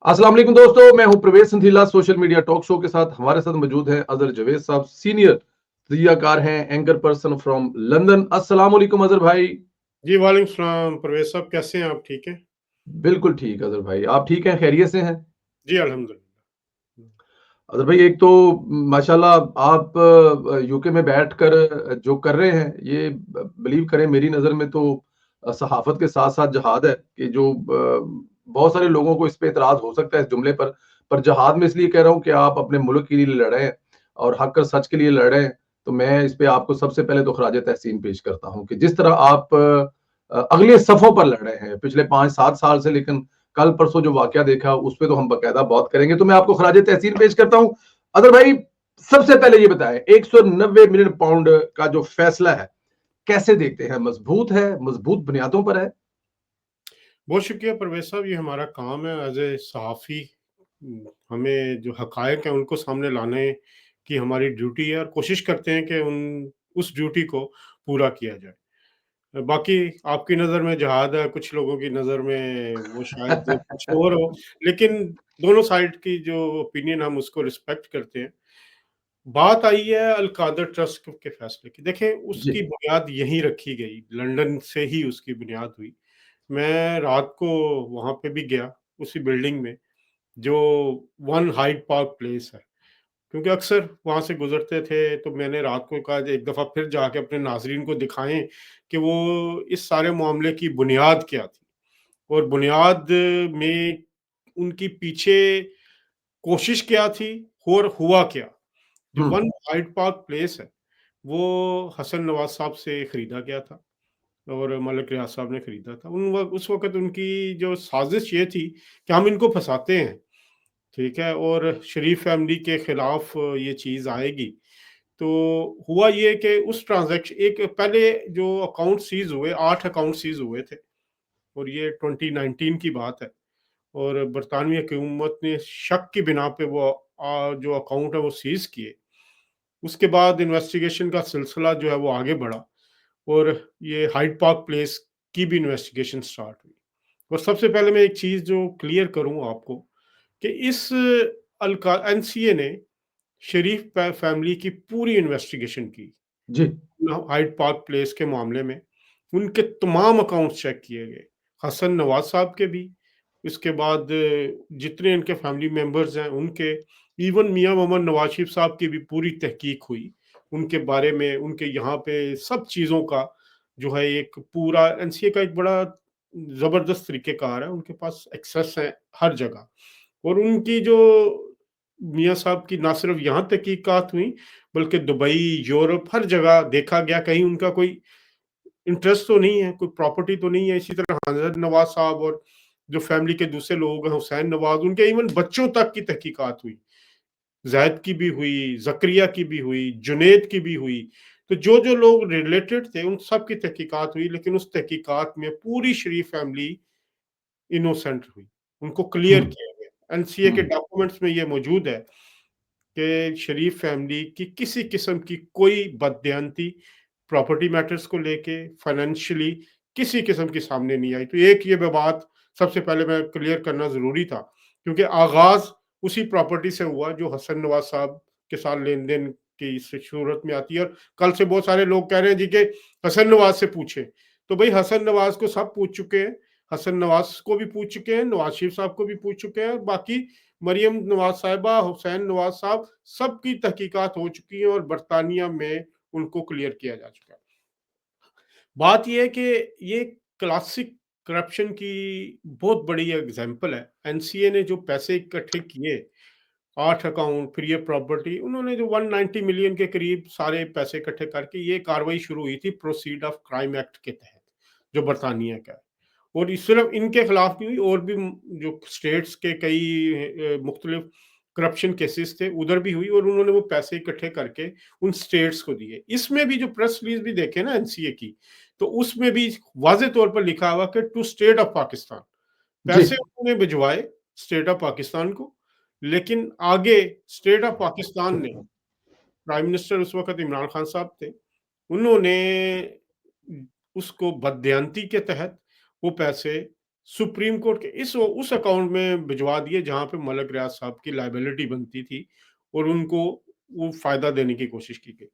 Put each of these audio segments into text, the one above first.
अस्सलाम वालेकुम दोस्तों, मैं हूं प्रवेश संधीला। सोशल मीडिया टॉक शो के साथ हमारे साथ मौजूद हैं अजहर जावेद साहब, सीनियर तजज़ियाकार हैं, एंकर पर्सन फ्रॉम लंदन। अस्सलाम वालेकुम अजहर भाई। जी, वालेकुम सलाम परवेज़ साहब, कैसे हैं आप? ठीक हैं? बिल्कुल ठीक अजहर भाई, आप ठीक हैं, खैरियत से हैं? जी, अल्हम्दुलिल्लाह। अजहर भाई, एक तो माशाल्लाह आप यूके में बैठकर जो कर रहे हैं, ये बिलीव करें मेरी नज़र में तो सहाफ़त के साथ-साथ जिहाद है कि जो बहुत सारे लोगों को इस पे एतराज़ हो सकता है इस जुमले पर जिहाद में इसलिए कह रहा हूँ कि आप अपने मुल्क के लिए लड़ रहे हैं और हक और सच के लिए लड़ रहे हैं। तो मैं इस पे आपको सबसे पहले तो खराज तहसीन पेश करता हूँ कि जिस तरह आप अगले सफ़ों पर लड़ रहे हैं पिछले 5-7 साल से, लेकिन कल परसों जो वाकया देखा उस पे तो हम बकायदा बात करेंगे। तो मैं आपको खराज तहसीन पेश करता हूँ। अगर भाई सबसे पहले ये बताएं, 190 मिलियन पाउंड का जो फैसला है कैसे देखते हैं? मजबूत है, मजबूत बुनियादों पर है? बहुत शुक्रिया परवेज़ साहब, ये हमारा काम है एज़ ए सहाफ़ी। हमें जो हक़ाइक़ हैं उनको सामने लाने की हमारी ड्यूटी है और कोशिश करते हैं कि उन उस ड्यूटी को पूरा किया जाए। बाकी आपकी नज़र में जिहाद है, कुछ लोगों की नज़र में वो शायद कुछ और हो, लेकिन दोनों साइड की जो ओपिनियन हम उसको रिस्पेक्ट करते हैं। बात आई है अल कादर ट्रस्ट के फैसले की। देखें, जी। उसकी बुनियाद यहीं रखी गई, लंदन से ही उसकी बुनियाद हुई। मैं रात को वहाँ पे भी गया, उसी बिल्डिंग में, जो वन हाइड पार्क प्लेस है। क्योंकि अक्सर वहाँ से गुज़रते थे, तो मैंने रात को कहा एक दफ़ा फिर जाके अपने नाज़रीन को दिखाएँ कि वो इस सारे मामले की बुनियाद क्या थी और बुनियाद में उनकी पीछे कोशिश क्या थी और हुआ क्या। जो हुँ, वन हाइड पार्क प्लेस है, वो हसन नवाज़ साहब से खरीदा गया था और मलिक रियाज साहब ने खरीदा था। उस वक़्त उनकी जो साज़िश ये थी कि हम इनको फँसाते हैं, ठीक है? और शरीफ फैमिली के खिलाफ ये चीज़ आएगी। तो हुआ ये कि उस एक पहले जो अकाउंट सीज़ हुए, 8 अकाउंट सीज़ हुए थे और ये 2019 की बात है और बरतानवी हुकूमत ने शक की बिना पे वो जो अकाउंट है वो सीज़ किए। उसके बाद इन्वेस्टिगेशन का सिलसिला जो है वो आगे बढ़ा और ये हाइड पार्क प्लेस की भी इन्वेस्टिगेशन स्टार्ट हुई। और सबसे पहले मैं एक चीज़ जो क्लियर करूँ आपको कि इस अलका एनसीए ने फैमिली की पूरी इन्वेस्टिगेशन की। जी। हाइड पार्क प्लेस के मामले में उनके तमाम अकाउंट्स चेक किए गए, हसन नवाज साहब के भी, इसके बाद जितने इनके फैमिली मेंबर्स हैं उनके, इवन मियां मोहम्मद नवाज शरीफ साहब की भी पूरी तहकीक हुई उनके बारे में। उनके यहाँ पे सब चीज़ों का जो है एक पूरा एनसीए का एक बड़ा ज़बरदस्त तरीक़ेकार है, उनके पास एक्सेस है हर जगह। और उनकी जो मियाँ साहब की ना सिर्फ यहाँ तहकीकात हुई, बल्कि दुबई, यूरोप, हर जगह देखा गया, कहीं उनका कोई इंटरेस्ट तो नहीं है, कोई प्रॉपर्टी तो नहीं है। इसी तरह हज़रत नवाज़ साहब और जो फैमिली के दूसरे लोग हैं, हुसैन नवाज़, उनके इवन बच्चों तक की तहकीकात हुई। ज़ैद की भी हुई, ज़करिया की भी हुई, जुनैद की भी हुई। तो जो-जो लोग रिलेटेड थे, उन सब की तहकीकात हुई, लेकिन उस तहकीकात में पूरी शरीफ फैमिली इनोसेंट हुई, उनको हुँ, क्लियर किया गया। एनसीए के हुँ, डॉक्यूमेंट्स में ये मौजूद है कि शरीफ फैमिली की किसी किस्म की कोई बददियानती प्रॉपर्टी मैटर्स को लेके, फाइनेंशियली किसी किस्म की सामने नहीं आई। तो एक ये बात सबसे पहले मैं क्लियर करना ज़रूरी था, क्योंकि आगाज़ उसी प्रॉपर्टी से हुआ जो हसन नवाज़ साहब के साथ लेन-देन की सूरत में आती है। और कल से बहुत सारे लोग कह रहे हैं जी कि हसन नवाज़ से पूछें। तो भई हसन नवाज़ को सब पूछ चुके हैं, हसन नवाज़ को भी पूछ चुके हैं, नवाज़ शरीफ साहब को भी पूछ चुके हैं, बाकी मरियम नवाज़ साहिबा, हुसैन नवाज़ साहब, सबकी तहकीकात हो चुकी है और बर्तानिया में उनको क्लियर किया जा चुका है। बात ये है कि ये क्लासिक करप्शन की बहुत बड़ी एग्जाम्पल है। एनसीए ने जो पैसे इकट्ठे किए, 8 अकाउंट, फिर ये प्रॉपर्टी, उन्होंने जो 190 मिलियन के करीब सारे पैसे इकट्ठे करके ये कार्रवाई शुरू हुई थी प्रोसीड ऑफ क्राइम एक्ट के तहत, जो बरतानिया का है। और इस सिर्फ इनके खिलाफ नहीं हुई, और भी जो स्टेट्स के कई मुख्तलिफ करप्शन केसेस थे उधर भी हुई, और उन्होंने वो पैसे इकट्ठे करके उन स्टेट्स को दिए। इसमें भी जो प्रेस रिलीज भी देखे ना एनसीए की, तो उसमें भी वाज़ेह तौर पर लिखा हुआ कि टू स्टेट ऑफ पाकिस्तान। जी। पैसे उन्होंने भिजवाए स्टेट ऑफ पाकिस्तान को, लेकिन आगे स्टेट ऑफ पाकिस्तान ने, प्राइम मिनिस्टर उस वक़्त इमरान खान साहब थे, उन्होंने उसको बददियानती के तहत वो पैसे सुप्रीम कोर्ट के इस उस अकाउंट में भिजवा दिए जहां पे मलक रियाज साहब की लाइबिलिटी बनती थी, और उनको वो फायदा देने की कोशिश की गई।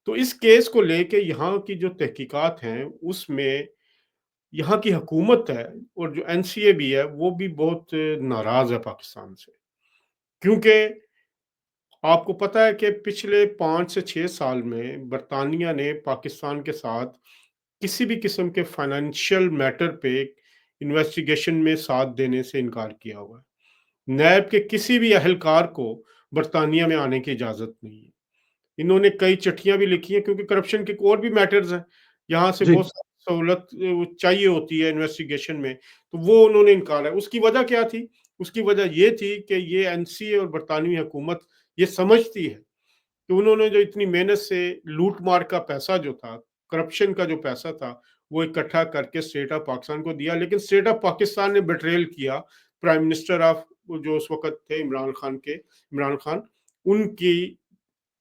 तो इस केस को लेके यहाँ की जो तहकीकात हैं उसमें यहाँ की हुकूमत है और जो एनसीए भी है वो भी बहुत नाराज है पाकिस्तान से, क्योंकि आपको पता है कि पिछले 5 से 6 साल में बरतानिया ने पाकिस्तान के साथ किसी भी किस्म के फाइनेंशियल मैटर पे इन्वेस्टिगेशन में साथ देने से इनकार किया हुआ है। नैब के किसी भी अहलकार को बरतानिया में आने की इजाजत नहीं है। इन्होंने कई चिट्ठियां भी लिखी हैं, क्योंकि करप्शन के और भी मैटर्स हैं, यहाँ से जी। बहुत सारी सहूलत चाहिए होती है इन्वेस्टिगेशन में, तो वो उन्होंने इनकार है। उसकी वजह क्या थी? उसकी वजह ये थी कि ये एनसीए और बरतानवी हुकूमत ये समझती है कि उन्होंने जो इतनी मेहनत से लूट मार का पैसा जो था, करप्शन का जो पैसा था, वो इकट्ठा करके स्टेट ऑफ पाकिस्तान को दिया, लेकिन स्टेट ऑफ पाकिस्तान ने बिट्रेल किया प्राइम मिनिस्टर ऑफ जो उस वक्त थे इमरान खान, उनकी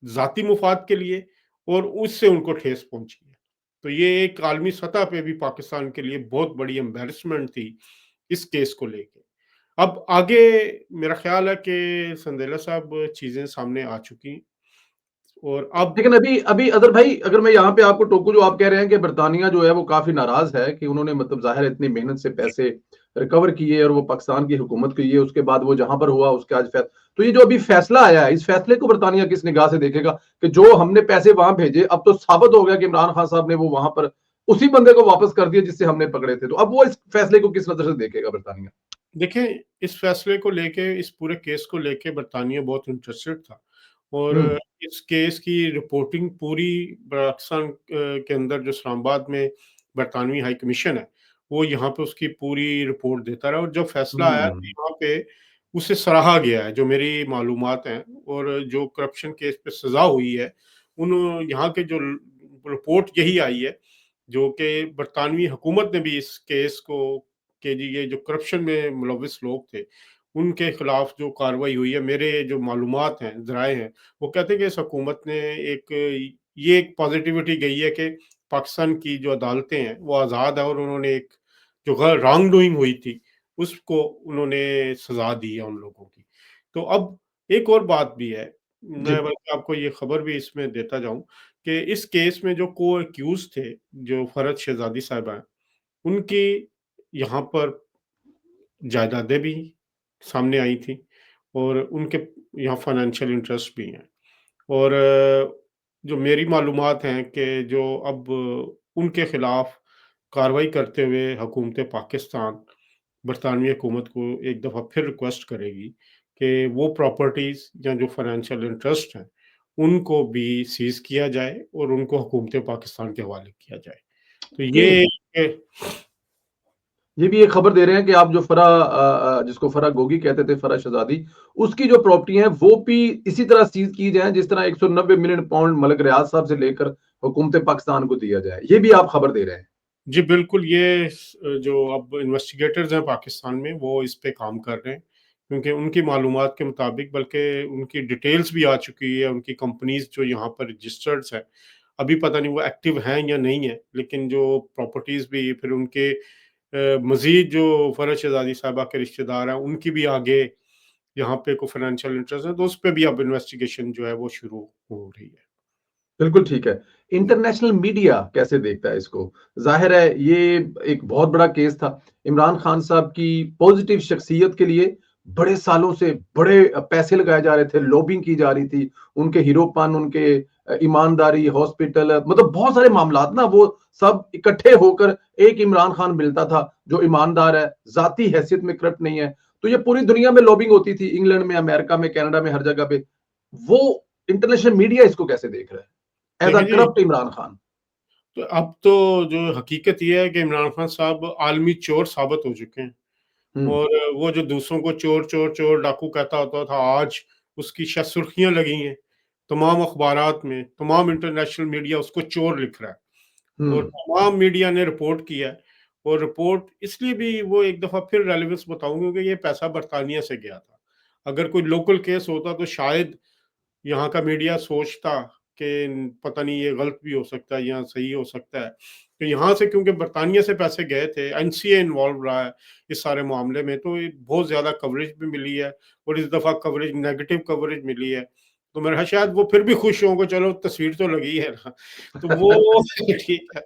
जाती मुफाद के लिए, और उससे उनको ठेस पहुंची है। तो ये एक आलमी सतह पे भी पाकिस्तान के लिए बहुत बड़ी एम्बेरसमेंट थी इस केस को लेके। अब आगे मेरा ख्याल है कि संदेला साहब चीजें सामने आ चुकी, और अब लेकिन अभी अभी अदर भाई, अगर मैं यहाँ पे आपको टोकू, जो आप कह रहे हैं कि बरतानिया जो है वो काफी नाराज है कि उन्होंने मतलब जाहिर है इतनी मेहनत से पैसे रिकवर किए और वो पाकिस्तान की हुकूमत की है, उसके बाद वो जहां पर हुआ उसके आज फैसला, तो ये जो अभी फैसला आया है, इस फैसले को बरतानिया किस निगाह से देखेगा कि जो हमने पैसे वहां भेजे, अब तो साबित हो गया कि इमरान खान साहब ने वो वहां पर उसी बंदे को वापस कर दिया जिससे हमने पकड़े थे, तो अब वो इस फैसले को किस नजर से देखेगा बरतानिया? देखें, इस फैसले को लेके, इस पूरे केस को लेके बरतानिया बहुत इंटरेस्टेड था, और हम्म। इस केस की रिपोर्टिंग पूरी पाकिस्तान के अंदर जो इस्लामाबाद में बरतानवी हाई कमीशन है, वो यहाँ पे उसकी पूरी रिपोर्ट देता रहा, और जब फैसला आया तो हम्म। यहाँ पे उसे सराहा गया है, जो मेरी मालूमात हैं, और जो करप्शन केस पे सजा हुई है, उन यहाँ के जो रिपोर्ट यही आई है, जो कि बरतानवी हुकूमत ने भी इस केस को, कि जी ये जो करप्शन में मुलविस लोग थे उनके खिलाफ जो कार्रवाई हुई है, मेरे जो मालूमात हैं, ज़राए हैं, वो कहते हैं कि इस हुकूमत ने एक, ये एक पॉजिटिविटी गई है कि पाकिस्तान की जो अदालतें हैं वो आज़ाद है, और उन्होंने एक जो रॉन्ग डूइंग हुई थी उसको उन्होंने सजा दी है उन लोगों की। तो अब एक और बात भी है, जी। मैं बल्कि आपको ये खबर भी इसमें देता जाऊं कि इस केस में जो को एक्यूज थे, जो फरहत शहजादी साहिबा हैं, उनकी यहाँ पर जायदादें भी सामने आई थी, और उनके यहाँ फाइनेंशियल इंटरेस्ट भी हैं, और जो मेरी मालूमात हैं कि जो अब उनके खिलाफ कार्रवाई करते हुए हुकूमत पाकिस्तान बरतानवी हुकूमत को एक दफ़ा फिर रिक्वेस्ट करेगी कि वो प्रॉपर्टीज़ या जो फाइनेंशियल इंटरेस्ट हैं उनको भी सीज़ किया जाए और उनको हुकूमत पाकिस्तान के हवाले किया जाए। तो कि ये ये भी एक खबर दे रहे हैं कि आप जो जिसको फरा गोगी कहते थे, फरा शहजादी, उसकी जो प्रॉपर्टी है वो भी इसी तरह सीज की जाए जिस तरह 190 मिलियन पाउंड मलिक रियाज साहब से लेकर हुकूमत पाकिस्तान को दिया जाए, ये भी आप खबर दे रहे हैं? जी, बिल्कुल, ये जो अब इन्वेस्टिगेटर्स हैं पाकिस्तान में, वो इस पे काम कर रहे हैं, क्योंकि उनकी मालूमात के मुताबिक, बल्कि उनकी डिटेल्स भी आ चुकी है, उनकी कंपनीज़ जो यहाँ पर रजिस्टर्ड्स हैं, अभी पता नहीं वो एक्टिव हैं या नहीं है, लेकिन जो प्रॉपर्टीज़ भी, फिर उनके मज़ीद जो फ़रहत शहज़ादी साहिबा के रिश्तेदार हैं, उनकी भी आगे यहाँ पे कोई फाइनेंशियल इंटरेस्ट है, तो उस पे भी अब इन्वेस्टिगेशन जो है वो शुरू हो रही है। बिल्कुल ठीक है। इंटरनेशनल मीडिया कैसे देखता है इसको? ज़ाहिर है ये एक बहुत बड़ा केस था। इमरान खान साहब की पॉजिटिव शख्सियत के लिए बड़े सालों से बड़े पैसे लगाए जा रहे थे, लॉबिंग की जा रही थी। उनके हीरोपन, उनके ईमानदारी, हॉस्पिटल, मतलब बहुत सारे मामलात ना, वो सब इकट्ठे होकर एक इमरान खान मिलता था जो ईमानदार है, ज़ाती हैसियत में करप्ट नहीं है। तो ये पूरी दुनिया में लॉबिंग होती थी, इंग्लैंड में, अमेरिका में, कनाडा में, हर जगह पे। वो इंटरनेशनल मीडिया इसको कैसे देख रहा है? एज़ अ देखें जी, करप्ट इमरान खान। तो अब तो जो हकीकत ये है कि इमरान खान साहब आलमी चोर साबित हो चुके हैं, हुँ। और वो जो दूसरों को चोर चोर चोर डाकू कहता होता था, आज उसकी शायद सुर्खियां लगी हैं तमाम अखबारात में, तमाम इंटरनेशनल मीडिया उसको चोर लिख रहा है, और हुँ। तमाम मीडिया ने रिपोर्ट किया है। और रिपोर्ट इसलिए भी वो एक दफ़ा फिर रेलेवेंस बताऊंगा कि ये पैसा बरतानिया से गया था। अगर कोई लोकल केस होता तो शायद यहाँ का मीडिया सोचता कि पता नहीं ये गलत भी हो सकता है या सही हो सकता है, तो यहाँ से क्योंकि बरतानिया से पैसे गए थे, एनसीए इन्वॉल्व रहा है इस सारे मामले में, तो बहुत ज़्यादा कवरेज भी मिली है और इस दफ़ा कवरेज नेगेटिव कवरेज मिली है। तो मेरा शायद वो फिर भी खुश होंगे, चलो तस्वीर तो लगी है ना। तो वो ठीक है।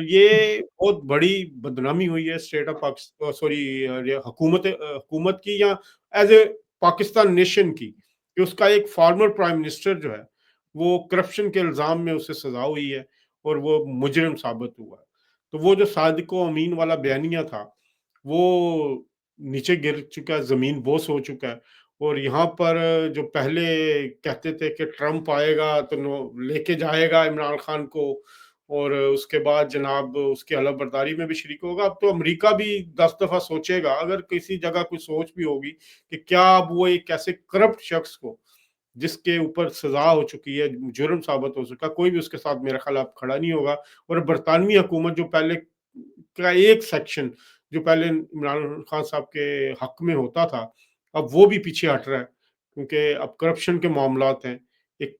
ये बहुत बड़ी बदनामी हुई है स्टेट ऑफ सॉरी हुकूमत की या एज़ ए पाकिस्तान नेशन की, कि उसका एक फॉर्मर प्राइम मिनिस्टर जो है, वो करप्शन के इल्ज़ाम में उसे सज़ा हुई है और वो मुजरिम साबित हुआ है। तो वो जो सादिको अमीन वाला बयानिया था, वो नीचे गिर चुका है, ज़मीन बोस हो चुका है। और यहाँ पर जो पहले कहते थे कि ट्रंप आएगा तो नो लेके जाएगा इमरान खान को और उसके बाद जनाब उसकी हलफबर्दारी में भी शरीक होगा। अब तो अमेरिका भी 10 दफ़ा सोचेगा, अगर किसी जगह कोई सोच भी होगी कि क्या अब वो एक ऐसे करप्ट शख्स को, जिसके ऊपर सज़ा हो चुकी है, जुर्म साबित हो चुका, कोई भी उसके साथ मेरा ख़्याल अब खड़ा नहीं होगा। और बरतानवी हुकूमत जो पहले का एक सेक्शन जो पहले इमरान खान साहब के हक में होता था, अब वो भी पीछे हट रहा है, क्योंकि अब करप्शन के मामलात हैं। एक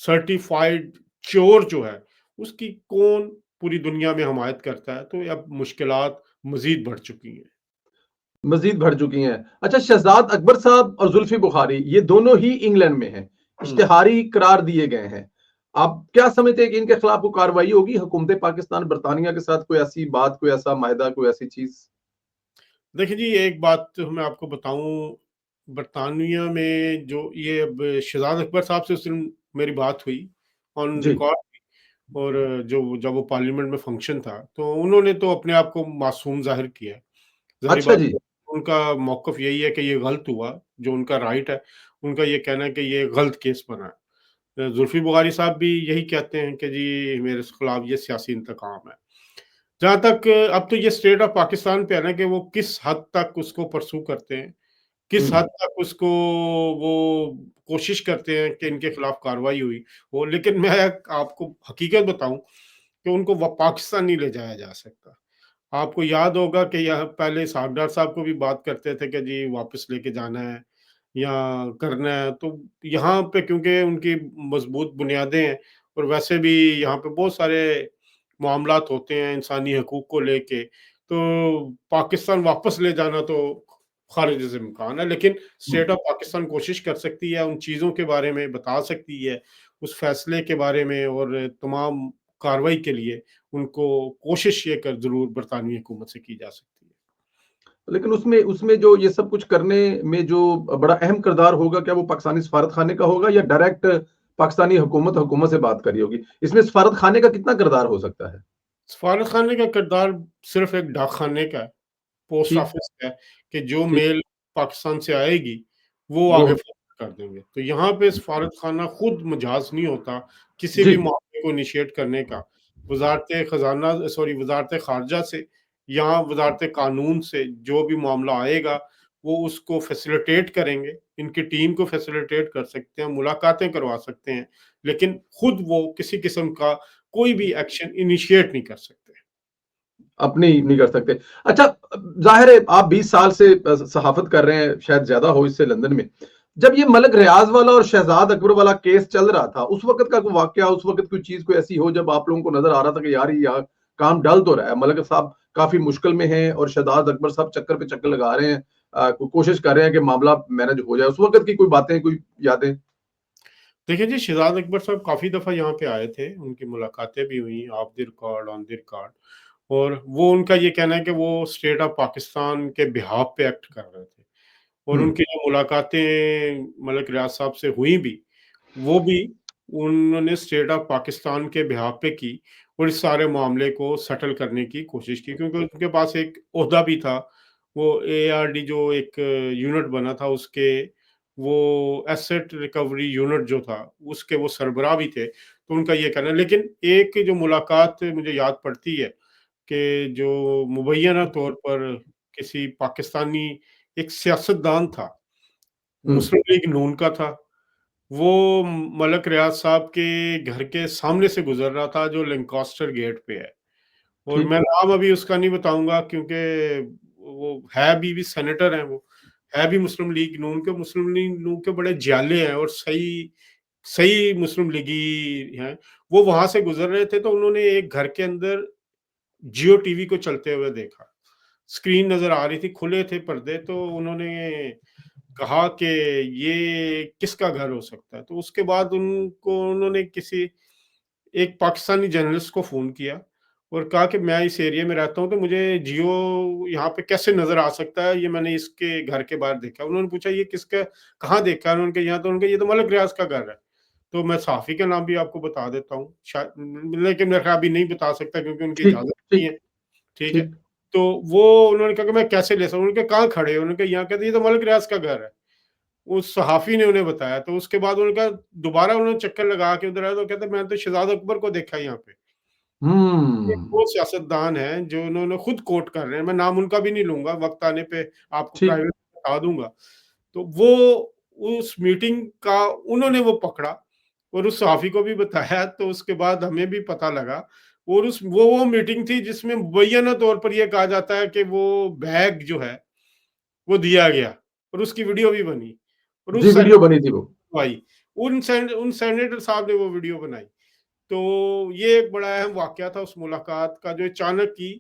सर्टिफाइड चोर जो है, उसकी कौन पूरी दुनिया में हमायत करता है, तो अब मुश्किलात मज़ीद बढ़ चुकी हैं। मज़ीद बढ़ चुकी हैं। अच्छा, शहज़ाद अकबर साहब और जुल्फ़ी बुखारी ये दोनों ही इंग्लैंड में हैं। हुँ। इश्तिहारी करार दिए गए हैं। आप क्या समझते हैं कि इनके खिलाफ कोई कार्रवाई होगी? हुकूमत पाकिस्तान बरतानिया के साथ कोई ऐसी बात, कोई ऐसा माहदा, कोई ऐसी चीज़? देखिए जी, एक बात तो मैं आपको बताऊँ, बरतानिया में जो ये अब शहज़ाद अकबर साहब से उस दिन मेरी बात हुई ऑन जी। रिकॉर्ड। और जो जब वो पार्लियामेंट में फंक्शन था, तो उन्होंने तो अपने आप को मासूम ज़ाहिर किया है। ज़ाहिर-सी अच्छा बात जी। है, उनका मौक़िफ़ यही है कि ये गलत हुआ, जो उनका राइट है, उनका ये कहना है कि ये गलत केस बना है। जुल्फ़ी बुख़ारी साहब भी यही कहते हैं कि जी मेरे खिलाफ ये सियासी इंतकाम है। जहाँ तक अब तो ये स्टेट ऑफ पाकिस्तान पे है ना कि वो किस हद तक उसको परस्यू करते हैं, किस हुँ। हद तक उसको वो कोशिश करते हैं कि इनके खिलाफ कार्रवाई हुई हो। लेकिन मैं आपको हकीकत बताऊँ कि उनको व पाकिस्तान नहीं ले जाया जा सकता। आपको याद होगा कि यहाँ पहले इसहाक डार साहब को भी बात करते थे कि जी वापस लेके जाना है या करना है। तो यहाँ पे क्योंकि उनकी मज़बूत बुनियादें हैं और वैसे भी यहाँ पे बहुत सारे मामलात होते हैं इंसानी हकूक़ को लेके, तो पाकिस्तान वापस ले जाना तो ख़ारिज-ए-इम्कान है। लेकिन हुँ। स्टेट ऑफ पाकिस्तान कोशिश कर सकती है, उन चीज़ों के बारे में बता सकती है, उस फ़ैसले के बारे में और तमाम कार्रवाई के लिए उनको कोशिश ये कर ज़रूर बरतानवी हुकूमत से की जा सकती है। लेकिन उसमें उसमें जो ये सब कुछ करने में जो बड़ा अहम किरदार होगा, क्या वो पाकिस्तानी सफारत खाने का होगा या डायरेक्ट पाकिस्तानी हुकूमत हुकूमत से बात कर रही होगी? इसमें सफारत खाने का कितना किरदार हो सकता है? सफारत खाने का किरदार सिर्फ़ एक डाक खाने का है, पोस्ट ठीक, ऑफ़िस का है कि जो ठीक। मेल पाकिस्तान से आएगी, वो वो आगे फॉरवर्ड कर देंगे। तो यहाँ पे सफारत खाना खुद मजाज़ नहीं होता, किसी जी। भी मामले को इनिशिएट करने का। वज़ारत ख़ारजा से या वज़ारत कानून से जो भी मामला आएगा, वो उसको फ़ैसिलिटेट करेंगे। इनकी टीम को फ़ैसिलिटेट कर सकते हैं, मुलाकातें करवा सकते हैं, लेकिन खुद वो किसी किस्म का कोई भी एक्शन इनिशिएट नहीं कर सकते। अपनी नहीं कर सकते। अच्छा, ज़ाहिर है आप 20 साल से सहाफ़त कर रहे हैं, शायद ज़्यादा हो इससे लंदन में। जब ये मलिक रियाज़ वाला और शहज़ाद अकबर वाला केस चल रहा था, उस वक़्त का कोई वाक़या, उस वक़्त कोई चीज़ कोई ऐसी हो जब आप लोगों को नज़र आ रहा था कि यार ये यहाँ काम डल तो रहा है, मलिक साहब काफ़ी मुश्किल में हैं और शहज़ाद अकबर साहब चक्कर पे चक्कर लगा रहे हैं, कोशिश कर रहे हैं कि मामला मैनेज हो जाए। उस वक़्त की कोई बातें, कोई यादें? देखिए जी, शहज़ाद अकबर साहब काफ़ी दफ़ा यहाँ पे आए थे, उनकी मुलाकातें भी हुई of the record, on the record. और वो उनका ये कहना है कि वो स्टेट ऑफ पाकिस्तान के बिहाफ़ पे एक्ट कर रहे थे। और हुँ। उनकी जो मुलाकातें मलिक रियाज़ साहब से हुई भी, वो भी उन्होंने स्टेट ऑफ पाकिस्तान के बिहाफ़ पे की और इस सारे मामले को सेटल करने की कोशिश की, क्योंकि उनके पास एक ओहदा भी था। वो एआरडी जो एक यूनिट बना था, उसके वो एसेट रिकवरी यूनिट जो था, उसके वो सरबराह भी थे। तो उनका ये कहना है, लेकिन एक जो मुलाकात मुझे याद पड़ती है कि जो मुबैय्यना तौर पर किसी पाकिस्तानी एक सियासतदान था, हुँ। मुस्लिम लीग नून का था। वो मलिक रियाज़ साहब के घर के सामने से गुज़र रहा था, जो लैंकास्टर गेट पे है। और ठीक। मैं नाम अभी उसका नहीं बताऊँगा, क्योंकि वो है अभी भी सेनेटर हैं वो, है भी मुस्लिम लीग नून के, मुस्लिम लीग नून के बड़े जाले हैं और सही सही मुस्लिम लीगी हैं। वो वहाँ से गुज़र रहे थे, तो उन्होंने एक घर के अंदर जियो टीवी को चलते हुए देखा। स्क्रीन नज़र आ रही थी, खुले थे पर्दे, तो उन्होंने कहा कि ये किसका घर हो सकता है? तो उसके बाद उन्होंने किसी एक पाकिस्तानी जर्नलिस्ट को फ़ोन किया और कहा कि मैं इस एरिया में रहता हूँ, तो मुझे जियो यहाँ पे कैसे नज़र आ सकता है? ये मैंने इसके घर के बाहर देखा। उन्होंने पूछा, ये किसका, कहाँ देखा है? उन्होंने कहा यहाँ, तो उन्होंने कहा ये तो मलिक रियाज़ का घर है। तो मैं सहाफ़ी का नाम भी आपको बता देता हूँ, लेकिन मेरा ख़्याल अभी नहीं बता सकता क्योंकि उनकी ठीक, इजाज़त नहीं ठीक, है, ठीक है? ठीक। तो वो उन्होंने कहा कि मैं कैसे ले सकूँ? उन्होंने कहा कहाँ खड़े हो? उन्होंने कहा यहाँ। कहते ये तो मलिक रियाज़ का घर है। उस सहाफ़ी ने उन्हें बताया, तो उसके बाद उन्होंने कहा, दोबारा उन्होंने चक्कर लगा के उधर आए, तो कहते मैंने तो शहज़ाद अकबर को देखा है यहाँ पे। एक वो हुँ, सियासतदान हैं जो उन्होंने खुद कोट कर रहे हैं, मैं नाम उनका भी नहीं लूँगा, वक़्त आने पे आपको ठीक। प्राइवेट बता दूँगा। तो वो उस मीटिंग का उन्होंने वो पकड़ा और उस सहाफ़ी को भी बताया, तो उसके बाद हमें भी पता लगा। और उस वो मीटिंग थी जिसमें मुबैय्यना तौर पर ये कहा जाता है कि वो बैग जो है, वो दिया गया और उसकी वीडियो भी बनी और जी, उस वीडियो बनी थी वो। भाई, उन सेनेटर साहब ने वो वीडियो बनाई। तो ये एक बड़ा अहम वाक़या था उस मुलाकात का, जो अचानक ही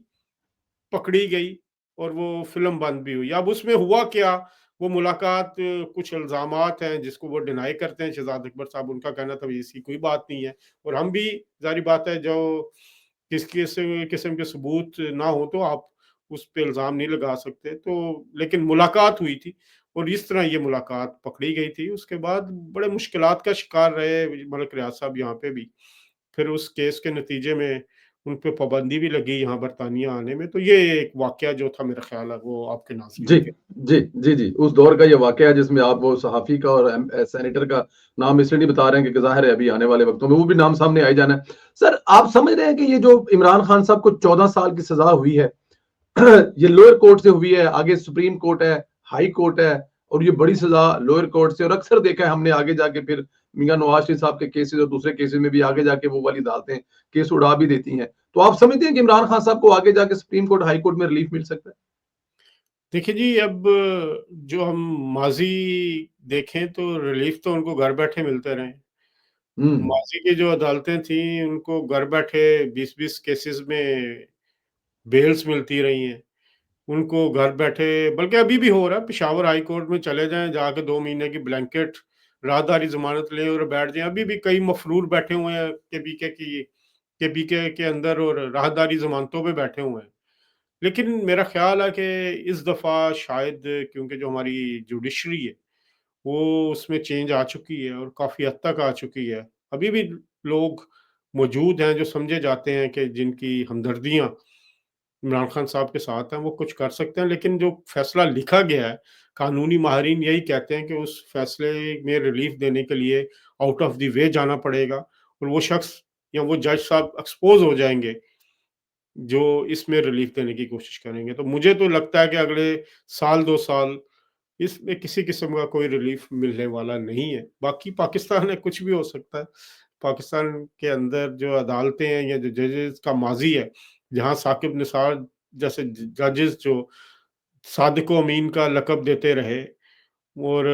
पकड़ी गई और वो फ़िल्म बंद भी हुई। अब उसमें हुआ क्या, वो मुलाकात, कुछ इल्ज़ामात हैं जिसको वो डिनाई करते हैं शहज़ाद अकबर साहब, उनका कहना था ऐसी कोई बात नहीं है। और हम भी, ज़ाहिर बात है, जो किस किस्म के सबूत ना हो तो आप उस पे इल्ज़ाम नहीं लगा सकते। तो लेकिन मुलाकात हुई थी और इस तरह ये मुलाकात पकड़ी गई थी। उसके बाद बड़े मुश्किलात का शिकार रहे मलिक रियाज़ साहब यहाँ पे भी। फिर उस केस के नतीजे में उन पे पाबंदी भी लगी यहाँ बरतानिया आने में। तो ये एक वाक़या जो था, मेरा ख़्याल है वो आपके नाज़रीन जी, के। जी, जी, जी। उस दौर का ये वाक़या है जिसमें आप वो सहाफ़ी का और सेनेटर का नाम इसलिए नहीं बता रहे हैं क्योंकि ज़ाहिर है अभी आने वाले वक़्तों में वो भी नाम सामने आ ही जाना है। सर, आप समझ रहे हैं कि ये जो इमरान खान साहब को 14 साल की सज़ा हुई है, ये लोअर कोर्ट से हुई है, आगे सुप्रीम कोर्ट है, हाई कोर्ट है और ये बड़ी सज़ा लोअर कोर्ट से और अक्सर देखा है हमने आगे जाके फिर मियाँ नवाज़ शरीफ साहब के केसेज़ और दूसरे केसेज़ में भी आगे जाके वो वाली अदालतें केस उड़ा भी देती हैं। तो आप समझते हैं कि इमरान खान साहब को आगे जाके सुप्रीम कोर्ट, हाई कोर्ट में रिलीफ़ मिल सकता है? देखिए जी, अब जो हम माज़ी देखें तो रिलीफ़ तो उनको घर बैठे मिलते रहे। हुँ, माज़ी की जो अदालतें थीं, उनको घर बैठे 20-20 केसेज़ में बेल्स मिलती रही हैं। उनको घर बैठे, बल्कि अभी भी हो रहा है, पेशावर हाई कोर्ट में चले जाएँ, जाके 2 महीने की ब्लैंकेट राहदारी ज़मानत लें और बैठ जाएँ। अभी भी कई मफ़रूर बैठे हुए हैं केबीके के अंदर और राहदारी ज़मानतों पे बैठे हुए हैं। लेकिन मेरा ख़्याल है कि इस दफ़ा शायद, क्योंकि जो हमारी जुडिशरी है, वो उसमें चेंज आ चुकी है और काफ़ी हद तक आ चुकी है। अभी भी लोग मौजूद हैं जो समझे जाते हैं कि जिनकी हमदर्दियाँ इमरान खान साहब के साथ हैं, वो कुछ कर सकते हैं। लेकिन जो फ़ैसला लिखा गया है, कानूनी माहिरीन यही कहते हैं कि उस फ़ैसले में रिलीफ़ देने के लिए आउट ऑफ़ द वे जाना पड़ेगा और वो शख़्स या वो जज साहब एक्सपोज़ हो जाएँगे, जो इसमें रिलीफ़ देने की कोशिश करेंगे। तो मुझे तो लगता है कि अगले साल 2 साल इसमें किसी किस्म का कोई रिलीफ़ मिलने वाला नहीं है। बाकी पाकिस्तान है, कुछ भी हो सकता है। पाकिस्तान के अंदर जो अदालतें हैं या जो जजेस का माज़ी है, जहाँ साकिब निसार जैसे जजेस जो सादिक व अमीन का लक़ब देते रहे और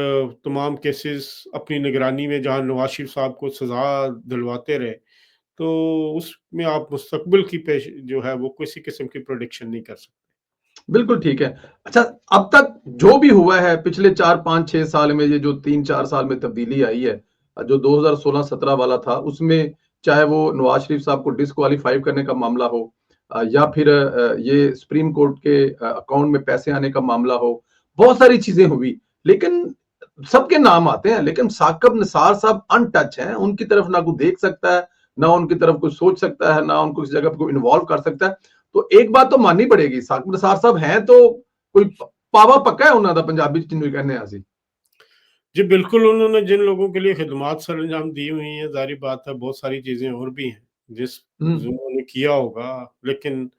तमाम केसेस अपनी निगरानी में जहाँ नवाज़ शरीफ साहब को सज़ा दिलवाते रहे, तो उसमें आप मुस्तक़बिल की पेश जो है वो किसी किस्म की प्रेडिक्शन नहीं कर सकते। बिल्कुल ठीक है। अच्छा, अब तक जो भी हुआ है पिछले 4, 5, 6 साल में ये जो 3-4 साल में तब्दीली आई है, जो 2016-17 वाला था उसमें चाहे वो नवाज़ शरीफ साहब को डिसक्वालीफाई करने का मामला हो या फिर ये सुप्रीम कोर्ट के अकाउंट में पैसे आने का मामला हो, बहुत सारी चीज़ें हुई। लेकिन सबके नाम आते हैं, लेकिन साकिब निसार साहब अनटच हैं, उनकी तरफ ना कोई देख सकता है, ना उनकी तरफ कोई सोच सकता है, ना उनको इस जगह पे कोई इन्वॉल्व कर सकता है। तो एक बात तो माननी पड़ेगी, साकिब निसार साहब हैं तो कोई पावा पक्का है उन्हों दा पंजाबी च जिन्हों कहने हैं असीं। जी, बिल्कुल, उन्होंने जिन लोगों के लिए खिदमात सरअंजाम दी हुई हैं, ज़ाहिर बात है बहुत सारी चीज़ें और भी हैं, हुँ, जिन्होंने किया होगा, लेकिन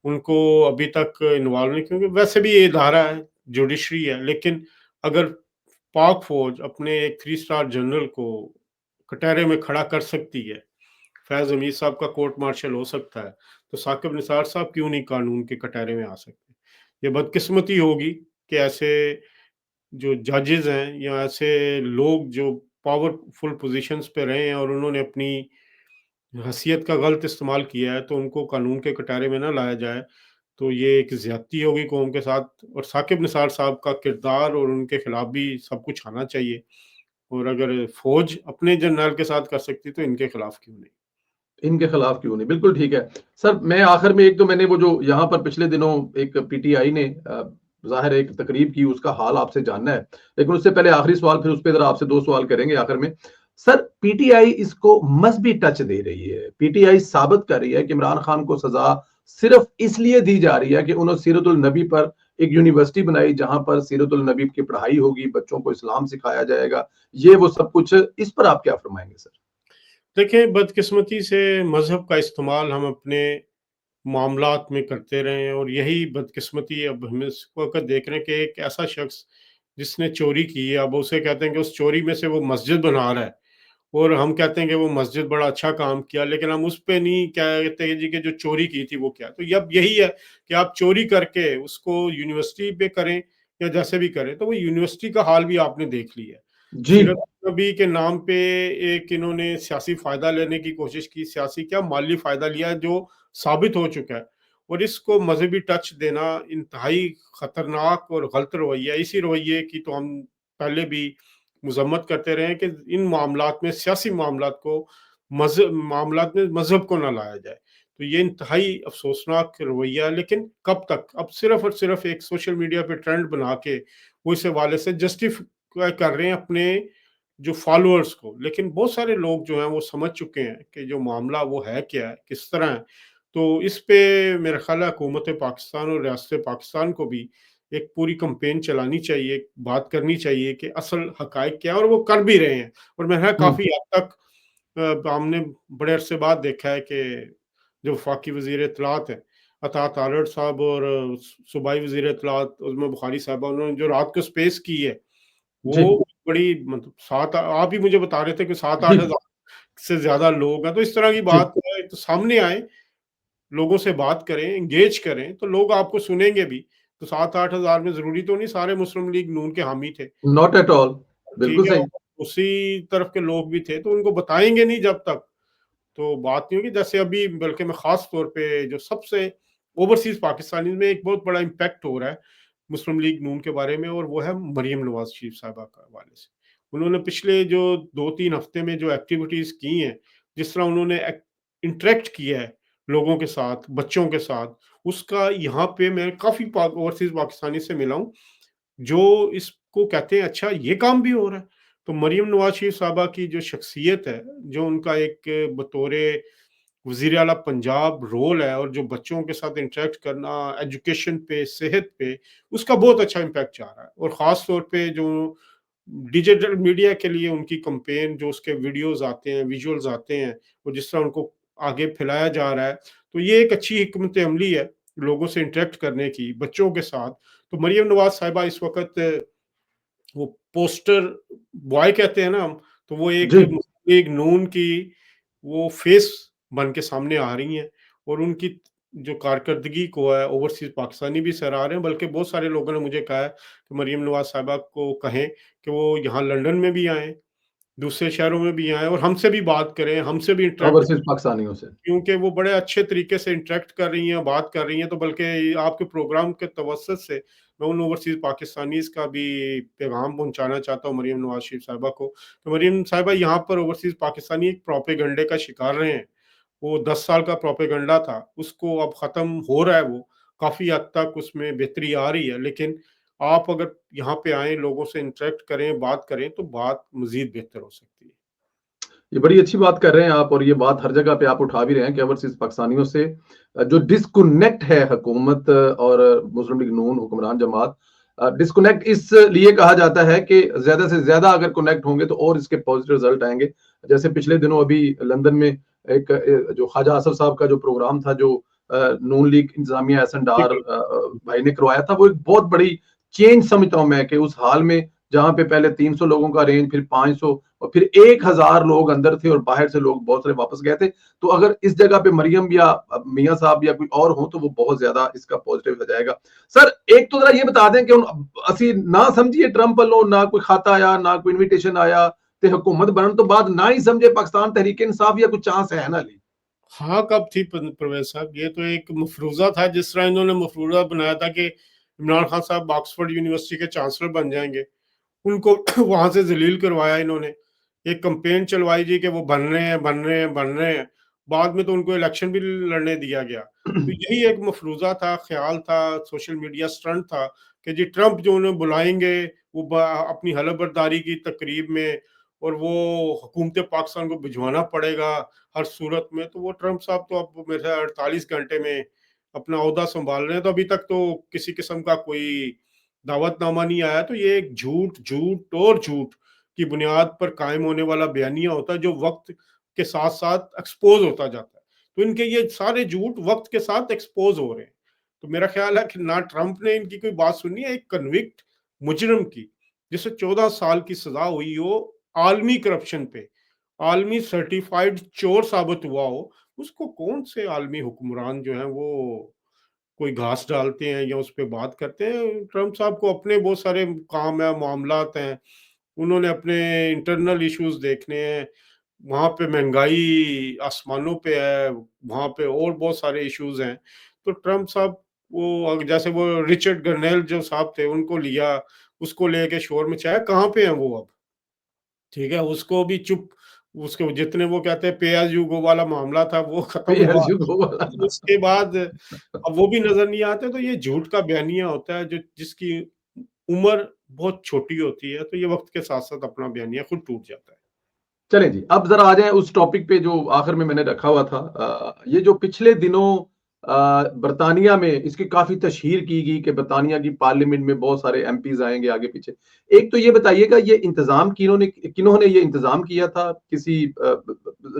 उनको अभी तक इन्वॉल्व नहीं, क्योंकि वैसे भी ये इदारा है, जुडिशरी है। लेकिन अगर पाक फ़ौज अपने एक 3 स्टार जनरल को कटहरे में खड़ा कर सकती है, फैज़ हमीद साहब का कोर्ट मार्शल हो सकता है, तो साकिब निसार साहब क्यों नहीं कानून के कटहरे में आ सकते? ये बदकिस्मती होगी कि ऐसे जो जजेस हैं या ऐसे लोग जो पावरफुल पोजीशंस पे रहे हैं और उन्होंने अपनी हैसियत का गलत इस्तेमाल किया है तो उनको कानून के कटघरे में ना लाया जाए। तो ये एक ज़्यादती होगी कौम के साथ, और साकिब निसार साहब का किरदार और उनके खिलाफ भी सब कुछ आना चाहिए। और अगर फ़ौज अपने जर्नैल के साथ कर सकती तो इनके खिलाफ क्यों नहीं? इनके खिलाफ क्यों नहीं? बिल्कुल ठीक है। सर मैं आखिर में एक तो मैंने वो जो यहाँ पर पिछले दिनों एक पीटीआई ने ज़ाहिर है एक तकरीब की, उसका हाल आपसे जानना है। लेकिन उससे पहले आखिरी सवाल, फिर उस पे ज़रा आपसे 2 सवाल करेंगे आखिर में। सर पीटीआई इसको मज़हबी टच दे रही है। पीटीआई साबित कर रही है कि इमरान खान को सज़ा सिर्फ़ इसलिए दी जा रही है कि उन्होंने सीरतुल नबी पर एक यूनिवर्सिटी बनाई जहाँ पर सीरतुल नबी की पढ़ाई होगी, बच्चों को इस्लाम सिखाया जाएगा। ये वो सब कुछ, इस पर आप क्या फरमाएँगे सर? देखिए, बदकिस्मती से मज़हब का इस्तेमाल हम अपने मामलात में करते रहे हैं, और यही बदकिस्मती अब हम इस वक़्त देख रहे हैं कि एक ऐसा शख़्स जिसने चोरी की है, अब उसे कहते हैं कि उस चोरी में से वो मस्जिद बना रहा है, और हम कहते हैं कि वो मस्जिद बड़ा अच्छा काम किया, लेकिन हम उस पे नहीं कहते हैं जी कि जो चोरी की थी वो क्या। तो अब यही है कि आप चोरी करके उसको यूनिवर्सिटी पे करें या जैसे भी करें, तो वो यूनिवर्सिटी का हाल भी आपने देख लिया है। जी। सीरत नबी के नाम पे एक इन्होंने सियासी फ़ायदा लेने की कोशिश की, सियासी क्या माली फ़ायदा लिया जो साबित हो चुका है, और इसको मज़हबी टच देना इंतहाई खतरनाक और गलत रवैया है। इसी रवैये की तो हम पहले भी मज़म्मत करते रहे हैं कि इन मामलात में, सियासी मामलात को मामलात में मज़हब को ना लाया जाए। तो ये इंतहाई अफ़सोसनाक रवैया है, लेकिन कब तक? अब सिर्फ़ और सिर्फ़ एक सोशल मीडिया पे ट्रेंड बना के वो इस हवाले से जस्टिफ़ाई कर रहे हैं अपने जो फ़ॉलोअर्स को। लेकिन बहुत सारे लोग जो हैं वो समझ चुके हैं कि जो मामला वो है क्या है, किस तरह है। तो इस पे मेरा ख़्याल है हुकूमत पाकिस्तान और रियासत पाकिस्तान को भी एक पूरी कैंपेन चलानी चाहिए, बात करनी चाहिए कि असल हक़ाइक़ क्या है, और वो कर भी रहे हैं। और मेरा ख़्याल हुँ। काफ़ी हद तक हमने बड़े अरसे बाद देखा है कि जो वफ़ाकी वज़ीर इत्तलात हैं, अतात तारड़ साहब, और सूबाई वज़ीर इत्तलात उज़्मा बुख़ारी साहिबा, उन्होंने जो रात को स्पेस की है, जी। वो बड़ी मतलब 7 आप ही मुझे बता रहे थे कि 7-8 जी, हज़ार से ज़्यादा लोग हैं। तो इस तरह की जी। बात है तो सामने आए, लोगों से बात करें, एंगेज करें, तो लोग आपको सुनेंगे भी। तो 7-8 हज़ार में ज़रूरी तो नहीं सारे मुस्लिम लीग नून के हामी थे। Not at all. ठीक बिल्कुल है, सही। उसी तरफ के लोग भी थे, तो उनको बताएँगे नहीं जब तक, तो बात नहीं होगी। जैसे अभी बल्कि मैं ख़ास तौर पे जो सबसे ओवरसीज़ पाकिस्तानीज़ में एक बहुत बड़ा इम्पैक्ट हो रहा है मुस्लिम लीग नून के बारे में, और वो है मरियम नवाज़ शरीफ साहिबा के हवाले से। उन्होंने पिछले जो 2-3 हफ्ते में जो एक्टिविटीज़ की हैं, जिस तरह उन्होंने इंटरैक्ट किया है लोगों के साथ, बच्चों के साथ, उसका यहाँ पे मैं काफ़ी ओवरसीज़ पाकिस्तानी से मिला हूँ, जो इसको कहते हैं अच्छा ये काम भी हो रहा है। तो मरियम नवाज़ शरीफ साहबा की जो शख्सियत है, जो उनका एक बतौरे वज़ीर आला पंजाब रोल है, और जो बच्चों के साथ इंटरैक्ट करना, एजुकेशन पे, सेहत पे, उसका बहुत अच्छा इम्पैक्ट जा रहा है। और ख़ास तौर पे जो डिजिटल मीडिया के लिए उनकी कैंपेन, जो उसके वीडियोज़ आते हैं, विजुअल्स आते हैं, और जिस तरह उनको आगे फैलाया जा रहा है, तो ये एक अच्छी हिकमत अमली है, लोगों से इंटरैक्ट करने की, बच्चों के साथ। तो मरियम नवाज़ साहिबा इस वक़्त वो पोस्टर बॉय कहते हैं ना हम, तो वो एक जी। मुस्लिम लीग नून की वो फेस बन के सामने आ रही हैं, और उनकी जो कारकर्दगी को है ओवरसीज़ पाकिस्तानी भी सराह रहे हैं, बल्कि बहुत सारे लोगों ने मुझे कहा है कि मरियम नवाज़ साहिबा को कहें कि वो यहाँ लंदन में भी आएँ, दूसरे शहरों में भी आएँ, और हमसे भी बात करें, हमसे भी इंटरैक्ट, ओवरसीज़ पाकिस्तानियों से। क्योंकि वो बड़े अच्छे तरीके से इंटरैक्ट कर रही हैं, बात कर रही हैं। तो बल्कि आपके प्रोग्राम के तवज्जुह से मैं उन ओवरसीज़ पाकिस्तानीज़ का भी पैगाम पहुँचाना चाहता हूँ मरियम नवाज़ शरीफ साहिबा को। तो मरियम साहिबा यहाँ पर ओवरसीज़ पाकिस्तानी एक प्रोपेगंडे का शिकार रहे हैं। वो 10 साल का प्रोपेगंडा था, उसको अब ख़त्म हो रहा है वो, काफ़ी हद तक उसमें बेहतरी आ रही है। लेकिन आप अगर यहाँ पे आएँ, लोगों से इंटरैक्ट करें, बात करें, तो बात मज़ीद बेहतर हो सकती है। ये बड़ी अच्छी बात कर रहे हैं आप, और ये बात हर जगह पे आप उठा भी रहे हैं कि ओवरसीज़ पाकिस्तानियों से जो डिस्कनेक्ट है हुकूमत और मुस्लिम लीग नून हुक्मरान जमात, डिस्कनेक्ट इसलिए कहा जाता है कि ज़्यादा से ज़्यादा अगर कनेक्ट होंगे तो और इसके पॉजिटिव रिज़ल्ट आएँगे। जैसे पिछले दिनों अभी लंदन में एक जो ख्वाजा आसिफ साहब का जो प्रोग्राम था, जो नून लीग इंतज़ामिया एहसन डार बिल्कुल, भाई ने करवाया था, वो एक बहुत बड़ी चेंज समझता हूँ मैं कि उस हाल में जहाँ पे पहले 300 लोगों का रेंज, फिर 500 और फिर 1000 लोग अंदर थे और बाहर से लोग बहुत सारे वापस गए थे। तो अगर इस जगह पे मरियम या मियाँ साहब या कोई और हो तो वो बहुत ज़्यादा इसका पॉजिटिव हो जाएगा। सर एक तो ज़रा ये बता दें कि ਅਸੀਂ ना समझिए ट्रंप ਵੱਲੋਂ ना कोई खाता आया, ना कोई इन्विटेशन आया ते हुकूमत बनने तो बाद ना ही समझे पाकिस्तान तहरीक इंसाफ या कोई चांस है ना ली। हाँ, कब थी परवेज साहब, ये तो एक मफरूजा था, जिस तरह इन्होंने मफरूजा बनाया था कि इमरान खान साहब ऑक्सफोर्ड यूनिवर्सिटी के चांसलर बन जाएंगे, उनको वहां से जलील करवाया इन्होंने। एक कंपेन चलवाई जी कि वो बन रहे हैं, बन रहे हैं, बन रहे हैं। बाद में तो उनको इलेक्शन भी लड़ने दिया गया। तो यही एक मफरूजा था, ख्याल था, सोशल मीडिया स्टंट था कि जी ट्रंप जो उन्हें बुलाएंगे वो अपनी हलफबरदारी की तकरीब में, और वो हुकूमत पाकिस्तान को भिजवाना पड़ेगा हर सूरत में। तो वो ट्रंप साहब तो अब मेरे 48 घंटे में अपना ओहदा संभाल रहे हैं, तो अभी तक तो किसी किस्म का कोई दावतनामा नहीं आया। तो ये एक झूठ झूठ और झूठ की बुनियाद पर कायम होने वाला बयानिया होता है, जो वक्त के साथ साथ एक्सपोज होता जाता है। तो इनके ये सारे झूठ वक्त के साथ एक्सपोज हो रहे हैं। तो मेरा ख्याल है कि ना ट्रंप ने इनकी कोई बात सुनी है, एक कन्विक्ट मुजरिम की, जिसे 14 साल की सजा हुई हो, आलमी करप्शन पे, आलमी सर्टिफाइड चोर साबित हुआ हो, उसको कौन से आलमी हुक्मरान जो है वो कोई घास डालते हैं या उस पर बात करते हैं। ट्रंप साहब को अपने बहुत सारे काम है, मामलात हैं, उन्होंने अपने इंटरनल इश्यूज देखने हैं। वहां पे महंगाई आसमानों पे है, वहां पे और बहुत सारे इश्यूज हैं। तो ट्रंप साहब वो जैसे वो रिचर्ड गर्नेल जो साहब थे उनको लिया, उसको लेके शोर मचाया, कहाँ पे हैं वो अब? ठीक है, उसको भी चुप, उसके जितने वो कहते हैं पे एज यू गो वाला मामला था वो खत्म हुआ। PSU वाला। उसके बाद अब वो भी नजर नहीं आते। तो ये झूठ का बयानिया होता है जो जिसकी उम्र बहुत छोटी होती है, तो ये वक्त के साथ साथ अपना बयानिया खुद टूट जाता है। चलें जी, अब ज़रा आ जाएँ उस टॉपिक पे जो आखिर में मैंने रखा हुआ था। ये जो पिछले दिनों बरतानिया में इसकी काफ़ी तशहीर की गई कि बरतानिया की पार्लियामेंट में बहुत सारे एमपीज़ आएँगे आगे पीछे। एक तो ये बताइएगा, ये इंतज़ाम किन्होंने ये इंतज़ाम किया था? किसी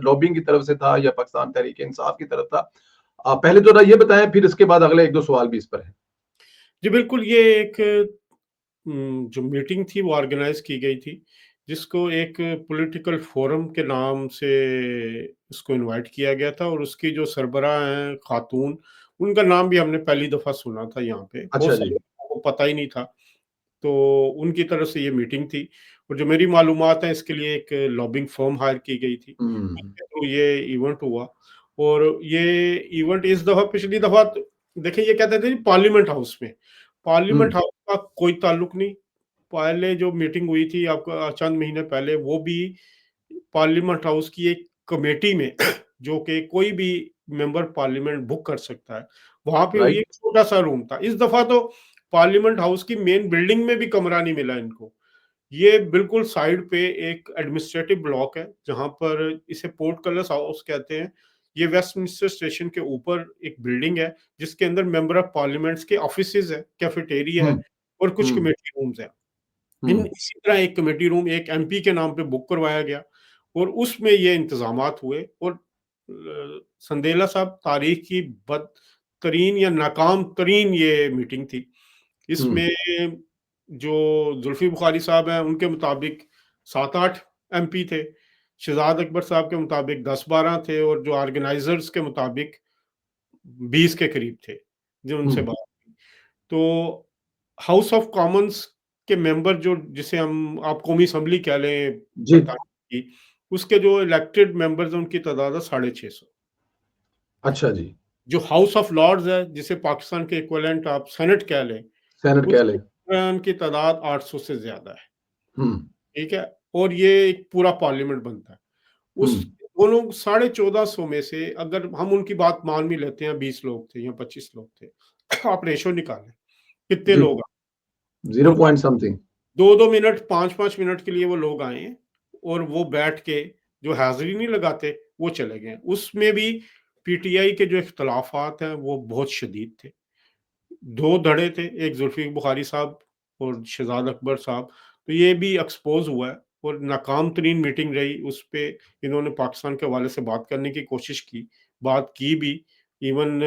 लॉबिंग की तरफ से था या पाकिस्तान तहरीक-ए-इंसाफ की तरफ था? पहले तो ज़रा ये बताएँ, फिर इसके बाद अगले 1-2 सवाल भी इस पर हैं। जी बिल्कुल, ये एक जो मीटिंग थी वो ऑर्गेनाइज की गई थी, जिसको एक पॉलिटिकल फोरम के नाम से इसको इनवाइट किया गया था, और उसकी जो सरबराह हैं खातून, उनका नाम भी हमने पहली दफ़ा सुना था यहाँ पे, बहुत अच्छा जी। सारे लोगों को पता ही नहीं था। तो उनकी तरफ से ये मीटिंग थी, और जो मेरी मालूमात है इसके लिए एक लॉबिंग फर्म हायर की गई थी, हुँ, जिसके थ्रू ये इवेंट हुआ। और ये इवेंट इस दफ़ा, पिछली दफ़ा तो देखिए ये कहते थे पार्लियामेंट हाउस में, हुँ, पार्लियामेंट हाउस का कोई ताल्लुक नहीं। पहले जो मीटिंग हुई थी आपको चंद महीने पहले, वो भी पार्लियामेंट हाउस की एक कमेटी में जो कि कोई भी मेंबर पार्लियामेंट बुक कर सकता है, वहां पे हुई। राइट? एक छोटा सा रूम था। इस दफा तो पार्लियामेंट हाउस की मेन बिल्डिंग में भी कमरा नहीं मिला इनको। ये बिल्कुल साइड पे एक एडमिनिस्ट्रेटिव ब्लॉक है, जहां पर इसे पोर्ट कलर्स हाउस कहते हैं। ये वेस्टमिंस्टर स्टेशन के ऊपर एक बिल्डिंग है, जिसके अंदर मेंबर ऑफ पार्लियामेंट्स के ऑफिसेज है, कैफेटेरिया हुँ, है, और कुछ हुँ, कमेटी रूम्स हैं। इन हुँ, इसी तरह एक कमेटी रूम एक एमपी के नाम पे बुक करवाया गया, और उसमें ये इंतजामात हुए। और संदेला साहब, तारीख की बदतरीन या नाकाम तरीन ये मीटिंग थी। हुँ, इसमें जो जुल्फी बुखारी साहब हैं उनके मुताबिक 7-8 एमपी थे, शहजाद अकबर साहब के मुताबिक 10-12 थे, और जो ऑर्गेनाइजर्स के मुताबिक 20 के करीब थे जो हुँ। उनसे बात की। तो हाउस ऑफ कॉमन्स के मेंबर, जो जिसे हम आप कौमी असम्बली कह लें जी। बरतानिया की, उसके जो इलेक्टेड मेंबर्स हैं उनकी तादाद है 650। अच्छा जी। जो हाउस ऑफ लॉर्ड्स है, जिसे पाकिस्तान के इक्विवेलेंट आप सेनेट कह लें, सेनेट कह उसके लें। की तादाद 800 से ज्यादा है। हुँ, ठीक है, और ये एक पूरा पार्लियामेंट बनता है। हुँ, उस दोनों 1450 में से अगर हम उनकी बात मान भी लेते हैं, 20 लोग थे या 25 लोग थे, आप रेशो निकालें कितने जी। लोग हैं। 0 और पॉइंट समथिंग। 2-2 मिनट, 5-5 मिनट के लिए वो लोग आए, और वो बैठ के जो हाज़िरी नहीं लगाते, वो चले गए। उसमें भी पीटीआई के जो इख्तिलाफ़ात हैं, वो बहुत शदीद थे। 2 धड़े थे, एक जुल्फ़ी बुखारी साहब और शहज़ाद अकबर साहब। तो ये भी एक्सपोज़ हुआ है, और नाकाम तरीन मीटिंग रही। उस पे इन्होंने पाकिस्तान के हवाले से बात करने की कोशिश की, बात की भी, इवन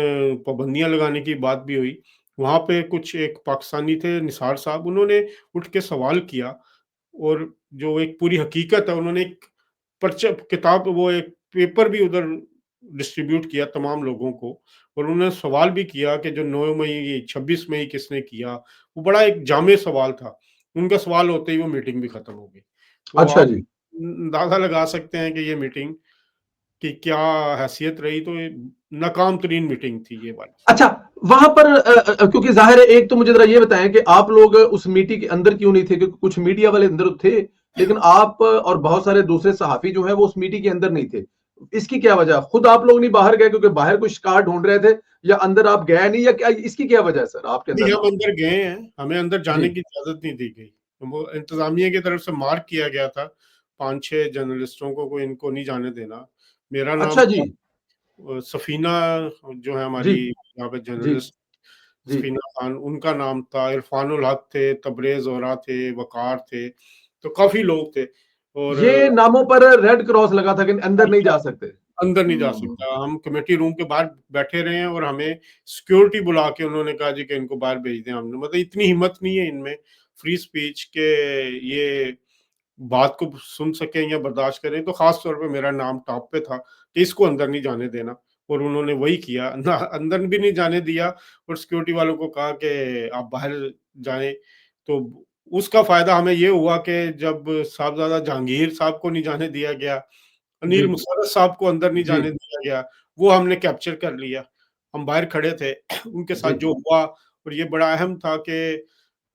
पाबंदियाँ लगाने की बात भी हुई। वहाँ पे कुछ एक पाकिस्तानी थे निसार साहब, उन्होंने उठ के सवाल किया, और जो एक पूरी हकीकत है उन्होंने एक पर्चा किताब, वो एक पेपर भी उधर डिस्ट्रीब्यूट किया तमाम लोगों को। और उन्होंने सवाल भी किया कि जो 9 मई 26 मई किसने किया, वो बड़ा एक जामे सवाल था। उनका सवाल होते ही वो मीटिंग भी खत्म हो गई। तो अच्छा आप जी। अंदाजा लगा सकते हैं कि ये मीटिंग कि क्या हैसियत रही, तो नाकाम तरीन मीटिंग थी ये वाली। अच्छा, वहां पर क्योंकि जाहिर है, एक तो मुझे जरा ये बताएं कि आप लोग उस मीटिंग के अंदर क्यों नहीं थे, क्योंकि कुछ मीडिया वाले अंदर थे, लेकिन आप और बहुत सारे दूसरे सहाफी जो हैं वो उस मीटिंग के अंदर नहीं थे। इसकी क्या वजह? खुद आप लोग नहीं बाहर गए क्योंकि बाहर कुछ शिकार ढूंढ रहे थे, या अंदर आप गए नहीं, या क्या, इसकी क्या वजह है सर आपके अंदर नहीं, ना हम आने अंदर गए हैं, हमें अंदर की? जाने जी। की इजाजत नहीं दी गई। वो इंतजामिया की तरफ से मार्क किया गया था 5-6 जर्नलिस्टों को इनको नहीं जाने देना। मेरा नाम अच्छा जी। था, सफीना जो है जी। हमारी यहाँ पे जी। जर्नलिस्ट, जी। सफीना खान उनका नाम था, इरफानुल हक थे, तबरेज़ ओरा थे, वकार थे, तो काफ़ी लोग थे। और ये नामों पर रेड क्रॉस लगा था कि अंदर नहीं जा सकते। अंदर नहीं जा सकता। हम कमेटी रूम के बाहर बैठे रहे हैं और हमें सिक्योरिटी बुला के उन्होंने कहा जी कि इनको बाहर भेज दें। हमने मतलब इतनी हिम्मत नहीं है इनमें फ्री स्पीच के, ये बात को सुन सकें या बर्दाश्त करें। तो खास तौर पे मेरा नाम टॉप पे था कि इसको अंदर नहीं जाने देना, और उन्होंने वही किया ना, अंदर भी नहीं जाने दिया और सिक्योरिटी वालों को कहा कि आप बाहर जाएं। तो उसका फायदा हमें ये हुआ कि जब साहबजादा जहांगीर साहब को नहीं जाने दिया गया, जी। अनिल मुशर्रफ साहब को अंदर नहीं जी। जाने दिया गया, वो हमने कैप्चर कर लिया। हम बाहर खड़े थे उनके साथ जी। जो हुआ, और ये बड़ा अहम था कि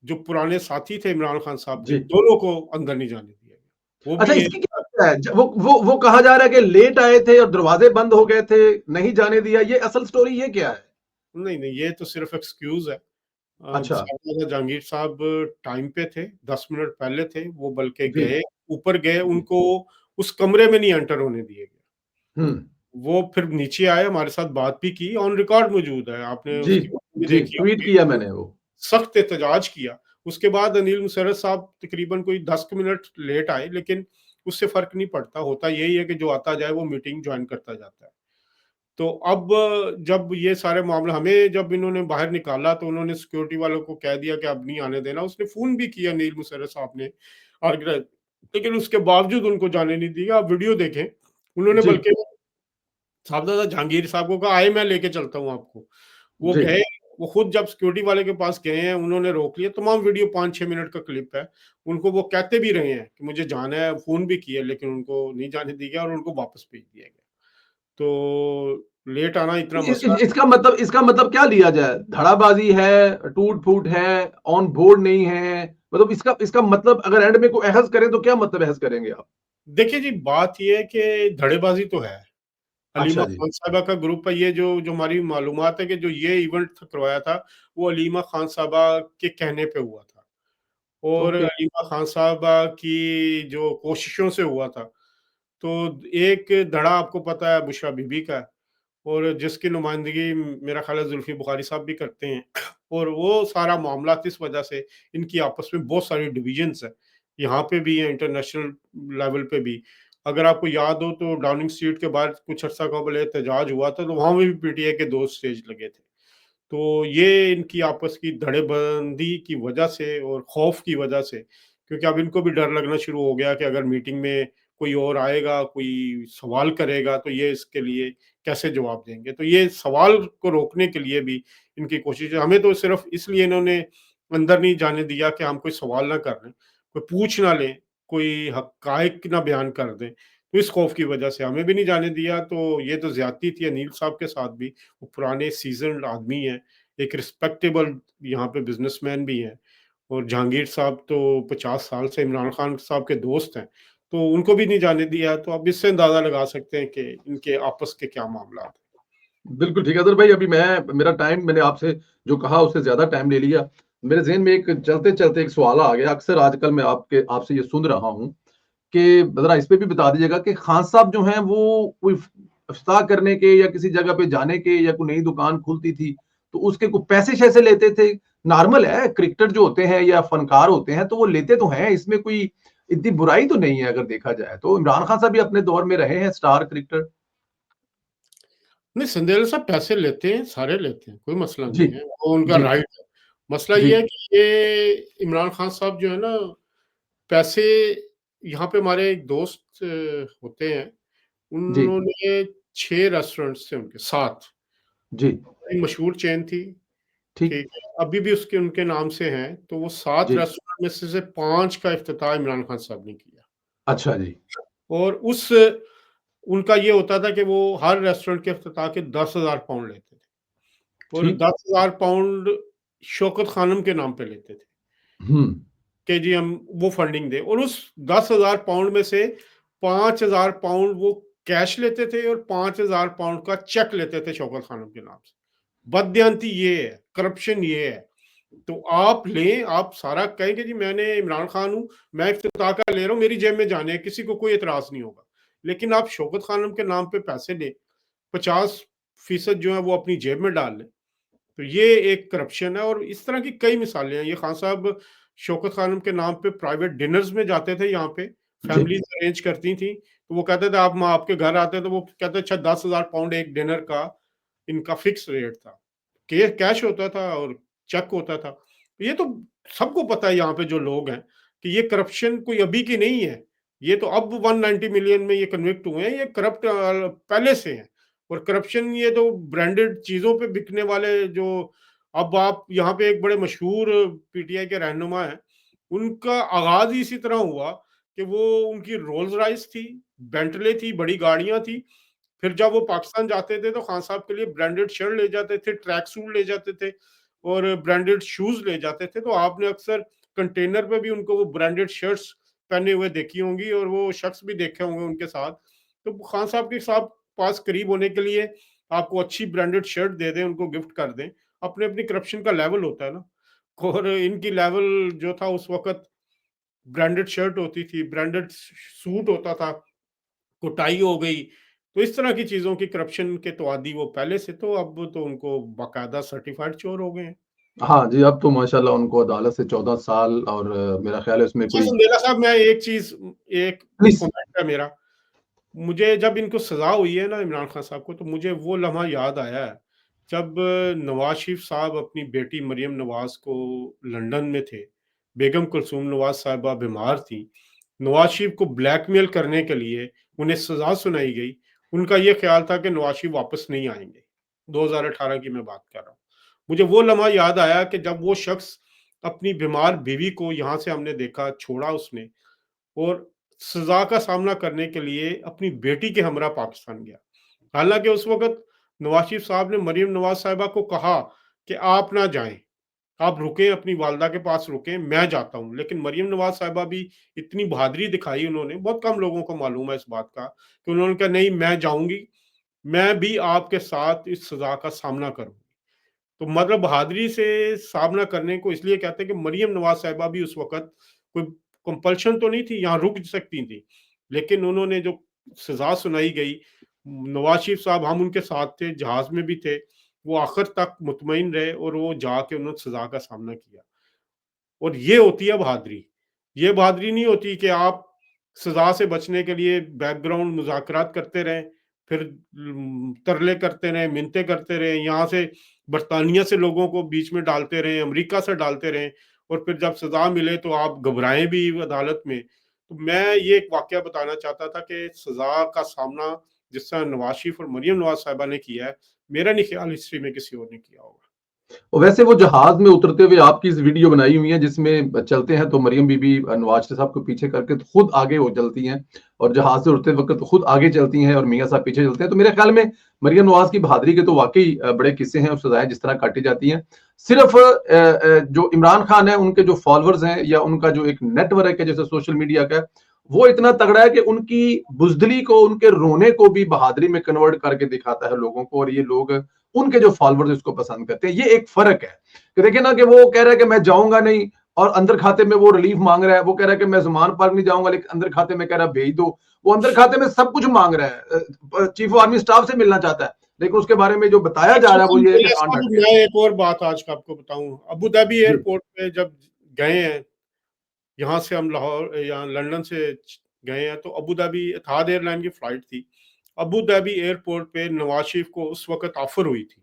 जो पुराने साथी थे इमरान खान साहब के, जी। दोनों को अंदर नहीं जाने दिया गया। वो अच्छा, भी इसकी एक क्या वजह है? वो कहा जा रहा है कि लेट आए थे और दरवाजे बंद हो गए थे, नहीं जाने दिया। ये असल स्टोरी ये क्या है? नहीं, नहीं, ये तो सिर्फ एक्सक्यूज़ है। अच्छा। साहबजादा जहांगीर साहब टाइम पे थे, 10 मिनट पहले थे, वो बल्कि जी। गए, ऊपर गए, जी। उनको उस कमरे में नहीं एंटर होने दिया गया। हम्म। वो फिर नीचे आए, हमारे साथ बात भी की, ऑन रिकॉर्ड मौजूद है, आपने जी। उसकी वीडियो भी जी, देखी ट्वीट होगी। किया मैंने वो। सख्त एहतजाज किया। उसके बाद अनिल मुशर्रफ साहब तकरीबन कोई 10 मिनट लेट आए, लेकिन उससे फ़र्क नहीं पड़ता, होता यही है कि जो आता जाए वो मीटिंग जॉइन करता जाता है। तो अब जब ये सारे मामले हमें जब इन्होंने बाहर निकाला, तो उन्होंने सिक्योरिटी वालों को कह दिया कि अब नहीं आने देना। उसने फ़ोन भी किया अनिल मुशर्रफ साहब ने, और लेकिन उसके बावजूद उनको जाने नहीं दिया। आप वीडियो देखें, उन्होंने जी। बल्कि साहबजादा जहांगीर साहब को कहा, आए मैं लेके चलता हूँ आपको। वो जी। गए, वो खुद जब सिक्योरिटी वाले के पास गए हैं, उन्होंने रोक लिया। तमाम वीडियो 5-6 मिनट का क्लिप है। उनको वो कहते भी रहे हैं कि मुझे जाना है, फ़ोन भी किया, लेकिन उनको नहीं जाने दिया गया और उनको वापस भेज दिया गया। तो लेट आना इतना मसला इसका मतलब क्या लिया जाए? धड़ाबाजी है, टूट-फूट है, ऑन बोर्ड नहीं है? मतलब इसका इसका मतलब अगर एंड में कोई अहज़ करें तो क्या मतलब अहज़ करेंगे आप? देखिए जी, बात ये है कि धड़ेबाज़ी तो है। हलीमा अच्छा जी। खान साहिबा का ग्रुप है ये, जो हमारी मालूमात है कि जो ये इवेंट करवाया था, वो हलीमा खान साहिबा के कहने पे हुआ था। और ओके। हलीमा खान साहबा की जो कोशिशों से हुआ था। तो एक धड़ा आपको पता है बुशरा बीबी का है, और जिसकी नुमाइंदगी मेरा ख़्याल है ज़ुल्फ़ी बुख़ारी साहब भी करते हैं। और वो सारा मामला इस वजह से इनकी आपस में बहुत सारी डिविजन्स हैं। यहाँ पे भी हैं, इंटरनेशनल लेवल पे भी। अगर आपको याद हो तो डाउनिंग स्ट्रीट के बाद कुछ अरसा कबल एहतजाज हुआ था, तो वहाँ पे भी पीटीआई के 2 स्टेज लगे थे। तो ये इनकी आपस की धड़ेबंदी की वजह से और खौफ की वजह से, क्योंकि अब इनको भी डर लगना शुरू हो गया कि अगर मीटिंग में कोई और आएगा, कोई सवाल करेगा, तो ये इसके लिए कैसे जवाब देंगे। तो ये सवाल को रोकने के लिए भी इनकी कोशिश है। हमें तो सिर्फ इसलिए इन्होंने अंदर नहीं जाने दिया कि हम कोई सवाल ना कर लें, कोई पूछ ना लें, कोई हक़ाइक़ ना बयान कर दें। तो इस खौफ की वजह से हमें भी नहीं जाने दिया। तो ये तो ज़्यादती थी अनिल साहब के साथ भी। वो पुराने सीज़न्ड आदमी हैं, एक रिस्पेक्टेबल यहाँ पे बिज़नेसमैन भी हैं, और जहांगीर साहब तो 50 साल से इमरान खान साहब के दोस्त हैं, तो उनको भी नहीं जाने दिया। तो आप इससे अंदाज़ा लगा सकते हैं कि इनके आपस के क्या मामलात हैं। बिल्कुल ठीक है अज़र भाई, अभी मेरा टाइम मैंने आपसे जो कहा उससे ज़्यादा टाइम ले लिया। मेरे ज़हन में एक चलते-चलते एक सवाल आ गया। अक्सर आजकल मैं आपसे ये सुन रहा हूँ कि ज़रा इस पे भी बता दीजिएगा कि खान साहब जो हैं वो कोई इफ्ताह करने के या किसी जगह पे जाने के, या कोई नई दुकान खुलती थी, तो उसके कोई पैसे-शैसे लेते थे? नॉर्मल है, क्रिकेटर जो होते हैं या फनकार होते हैं तो वो लेते तो हैं, इसमें कोई इतनी बुराई तो नहीं है अगर देखा जाए तो। इमरान खान साहब भी अपने दौर में रहे हैं स्टार क्रिकेटर। नहीं, संदेला साहब पैसे लेते हैं, सारे लेते हैं, कोई मसला जी। नहीं है, वो उनका जी। राइट है। मसला जी। ये है कि ये इमरान खान साहब जो है ना, पैसे, यहाँ पे हमारे एक दोस्त होते हैं, जी। उन्होंने 6 रेस्टोरेंट्स थे उनके, 7। जी। एक मशहूर चेन थी, ठीक। ठीक है, अभी भी उसके उनके नाम से हैं, तो वो 7 जी। रेस्टोरेंट में से 5 का इफ्तिताह इमरान खान साहब ने किया। अच्छा जी। और उनका ये होता था कि वो हर रेस्टोरेंट के इफ्तिताह के 10,000 पाउंड लेते थे और ठीक। 10,000 पाउंड शौकत खानम के नाम पे लेते थे हुँ। कि जी हम वो फंडिंग दें, और उस 10,000 पाउंड में से 5,000 पाउंड वो कैश लेते थे और 5,000 पाउंड का चेक लेते थे शौकत खानम के नाम से। बददियांती ये है, करप्शन ये है। तो आप लें, आप सारा कहें कि जी मैंने इमरान खान हूँ, मैं इफ्तिताह का ले रहा हूँ, मेरी जेब में जाने है, किसी को कोई एतराज़ नहीं होगा। लेकिन आप शौकत खानम के नाम पे पैसे लें, 50% जो है वो अपनी जेब में डाल लें। तो ये एक करप्शन है और इस तरह की कई मिसालें हैं। ये खान साहब शौकत खानम के नाम पे प्राइवेट डिनर्स में जाते थे, यहाँ पे जी। फैमिलीज़ अरेंज करती थी। तो वो कहते थे आप मैं आपके घर आते तो वो कहते अच्छा 10,000 पाउंड एक डिनर का इनका फिक्स रेट था। कैश होता था और चेक होता था। ये तो सबको पता है यहाँ पे जो लोग हैं कि ये करप्शन कोई अभी की नहीं है। ये तो अब 190 मिलियन में ये कन्विक्ट हुए हैं, ये करप्ट पहले से हैं। और करप्शन ये तो ब्रांडेड चीज़ों पे बिकने वाले जो, अब आप यहाँ पे एक बड़े मशहूर पीटीआई के रहनुमा हैं, उनका आगाज़ ही इसी तरह हुआ कि वो उनकी रोल्स रॉयस थी, बेंटले थी, बड़ी गाड़ियाँ थी। फिर जब वो पाकिस्तान जाते थे तो खान साहब के लिए ब्रांडेड शर्ट ले जाते थे, ट्रैक सूट ले जाते थे और ब्रांडेड शूज़ ले जाते थे। तो आपने अक्सर कंटेनर पे भी उनको वो ब्रांडेड शर्ट्स पहने हुए देखी होंगी और वो शख्स भी देखे होंगे उनके साथ। तो खान साहब के साथ पास करीब होने के लिए आपको अच्छी ब्रांडेड शर्ट दे दें, उनको गिफ्ट कर दें। अपनी-अपनी करप्शन का लेवल होता है ना। और इनकी लेवल जो था उस वक़्त ब्रांडेड शर्ट होती थी, ब्रांडेड सूट होता था, कुटाई हो गई। तो इस तरह की चीज़ों की करप्शन के तो आदी वो पहले से, तो अब तो उनको बाकायदा सर्टिफाइड चोर हो गए हैं। हाँ जी, अब तो माशाल्लाह उनको अदालत से 14 साल और मेरा ख़्याल है उसमें अच्छा कोई संदेला साहब, मैं एक चीज़, एक प्लीज़। कमेंट है मेरा। मुझे जब इनको सज़ा हुई है ना इमरान खान साहब को, तो मुझे वो लम्हा याद आया है, जब नवाज़ शरीफ साहब अपनी बेटी मरियम नवाज़ को लंदन में थे, बेगम कुलसूम नवाज़ साहिबा बीमार थीं। नवाज़ शरीफ को ब्लैकमेल करने के लिए उन्हें सज़ा सुनाई गई। उनका ये ख़्याल था कि नवाज़ शरीफ वापस नहीं आएँगे। 2018 की मैं बात कर रहा हूँ। मुझे वो लम्हा याद आया कि जब वो शख़्स अपनी बीमार बीवी को यहाँ से हमने देखा, छोड़ा उसने और सज़ा का सामना करने के लिए अपनी बेटी के हमरा पाकिस्तान गया। हालाँकि उस वक़्त नवाज़ शरीफ साहब ने मरियम नवाज़ साहिबा को कहा कि आप ना जाएँ, आप रुकें, अपनी वालिदा के पास रुकें, मैं जाता हूँ। लेकिन मरियम नवाज़ साहिबा भी इतनी बहादुरी दिखाई उन्होंने, बहुत कम लोगों को मालूम है इस बात का, कि उन्होंने कहा नहीं मैं जाऊँगी, मैं भी आपके साथ इस सज़ा का सामना करूँगी। तो मतलब बहादुरी से सामना करने को इसलिए कहते हैं कि मरियम नवाज़ साहिबा भी उस वक़्त कोई कंपल्शन तो नहीं थी, यहाँ रुक सकती थी। लेकिन उन्होंने जो सज़ा सुनाई गई, नवाज़ शरीफ साहब हम उनके साथ थे, जहाज़ में भी थे, वो आखिर तक मुतमईन रहे और वो जाके उन्होंने सज़ा का सामना किया। और ये होती है बहादुरी। ये बहादुरी नहीं होती कि आप सज़ा से बचने के लिए बैकग्राउंड मुज़ाकरात करते रहें, फिर तरले करते रहें, मिन्नतें करते रहें, यहाँ से बर्तानिया से लोगों को बीच में डालते रहें, अमेरिका से डालते रहें और फिर जब सज़ा मिले तो आप घबराएँ भी अदालत में। तो मैं ये एक वाक़या बताना चाहता था कि सज़ा का सामना जिस तरह नवाज़ शरीफ और मरियम नवाज़ साहिबा ने किया है, मेरा नहीं ख़्याल हिस्ट्री में किसी और ने किया होगा। वैसे वो जहाज में उतरते हुए आपकी इस वीडियो बनाई हुई है जिसमें चलते हैं तो मरियम बीबी नवाज साहब को पीछे करके तो खुद आगे वो चलती हैं और जहाज से उड़ते वक्त खुद आगे चलती हैं और मियाँ साहब पीछे चलते हैं। तो मेरे ख्याल में मरियम नवाज की बहादुरी के तो वाकई बड़े किस्से हैं और सजाएं जिस तरह काटी जाती हैं। सिर्फ जो इमरान खान है उनके जो फॉलोअर्स हैं या उनका जो एक नेटवर्क है जैसे सोशल मीडिया का, वो इतना तगड़ा है कि उनकी बुजदली को, उनके रोने को भी बहादुरी में कन्वर्ट करके दिखाता है लोगों को, और ये लोग उनके जो फॉलोअर्स इसको पसंद करते हैं। ये एक फर्क है कि देखिए ना कि वो कह रहा है कि मैं जाऊंगा नहीं और अंदर खाते में वो रिलीफ मांग रहा है, वो कह रहा है कि मैं ज़मान पार्क नहीं जाऊंगा लेकिन अंदर खाते में कह रहा है भेज दो। वो अंदर खाते में सब कुछ मांग रहा है, चीफ ऑफ आर्मी स्टाफ से मिलना चाहता है, लेकिन उसके बारे में जो बताया जा अच्छा रहा है वो ये है कि अब्दुल्ला कान साहब, हट गया। मैं एक और बात आज का आपको बताऊं, अबू धाबी जी। एयरपोर्ट पे जब गए हैं, यहाँ से हम लाहौर यहाँ लंदन से गए हैं, तो अबू धाबी एतिहाद एयरलाइन की फ्लाइट थी। अबू धाबी एयरपोर्ट पे नवाज शरीफ को उस वक्त ऑफर हुई थी।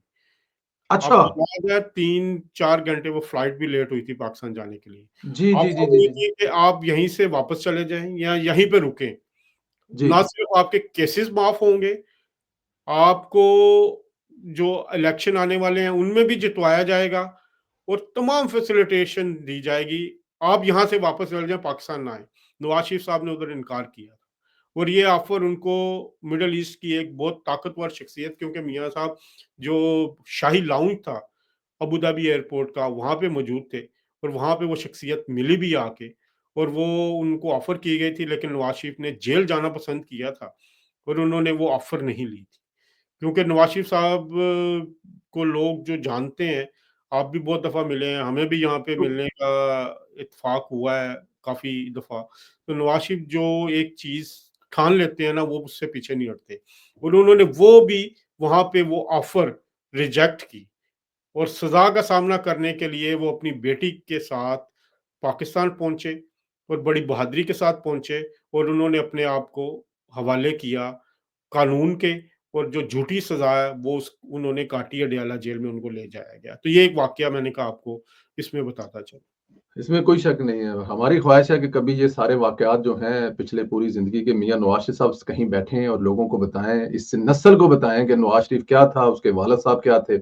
अच्छा। आपको याद है 3-4 घंटे वो फ्लाइट भी लेट हुई थी पाकिस्तान जाने के लिए। जी जी जी ऑफर जी हुई जी जी थी कि आप यहीं से वापस चले जाएं या यहीं पे रुकें। जी। ना सिर्फ आपके केसेस माफ होंगे, आपको जो इलेक्शन आने वाले हैं उनमें भी जितवाया जाएगा और तमाम फैसिलिटेशन दी जाएगी। आप यहाँ से वापस चले जाएं, पाकिस्तान ना आए। नवाज शरीफ साहब ने उधर इनकार किया। और ये ऑफर उनको मिडल ईस्ट की एक बहुत ताकतवर शख्सियत, क्योंकि मियाँ साहब जो शाही लाउंज था अबू धाबी एयरपोर्ट का, वहाँ पे मौजूद थे और वहाँ पे वो शख्सियत मिली भी आके, और वो उनको ऑफर की गई थी, लेकिन नवाज शरीफ ने जेल जाना पसंद किया था और उन्होंने वो ऑफर नहीं ली थी। क्योंकि नवाज शरीफ साहब को लोग जो जानते हैं, आप भी बहुत दफ़ा मिले हैं, हमें भी यहाँ पे तो मिलने का इत्तेफ़ाक हुआ है काफ़ी दफ़ा। तो नवाज शरीफ जो एक चीज़ ठान लेते हैं ना, वो उससे पीछे नहीं हटते और उन्होंने वो भी वहाँ पे वो ऑफ़र रिजेक्ट की और सज़ा का सामना करने के लिए वो अपनी बेटी के साथ पाकिस्तान पहुँचे और बड़ी बहादुरी के साथ पहुँचे और उन्होंने अपने आप को हवाले किया कानून के, और जो झूठी सज़ा है वो उस उन्होंने काटी, अडयाला जेल में उनको ले जाया गया। तो ये एक वाकया मैंने कहा आपको इसमें बताता चलूँ। इसमें कोई शक नहीं है। हमारी ख्वाहिश है कि कभी ये सारे वाक़यात जो हैं पिछले पूरी ज़िंदगी के, मियाँ नवाज़ शरीफ साहब कहीं बैठें और लोगों को बताएँ, इस नस्ल को बताएँ कि नवाज़ शरीफ क्या था, उसके वालिद साहब क्या थे।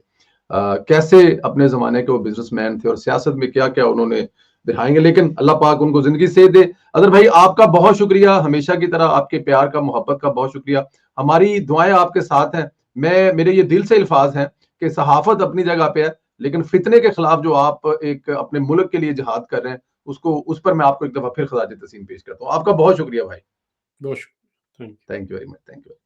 कैसे अपने ज़माने के वो बिज़नेसमैन थे और सियासत में क्या-क्या उन्होंने दिखाएँगे। लेकिन अल्लाह पाक उनको ज़िंदगी सेध दे। अज़हर भाई, आपका बहुत शुक्रिया, हमेशा की तरह आपके प्यार का, मोहब्बत का बहुत शुक्रिया। हमारी दुआएँ आपके साथ हैं। मेरे ये दिल से अल्फ़ाज़ हैं कि सहाफ़त अपनी जगह पे है, लेकिन फितने के खिलाफ जो आप एक अपने मुल्क के लिए जिहाद कर रहे हैं, उसको, उस पर मैं आपको एक दफ़ा फिर खिताब तस्लीम पेश करता हूँ। आपका बहुत शुक्रिया भाई। बहुत शुक्रिया। Thank you. Thank you very much. Thank you.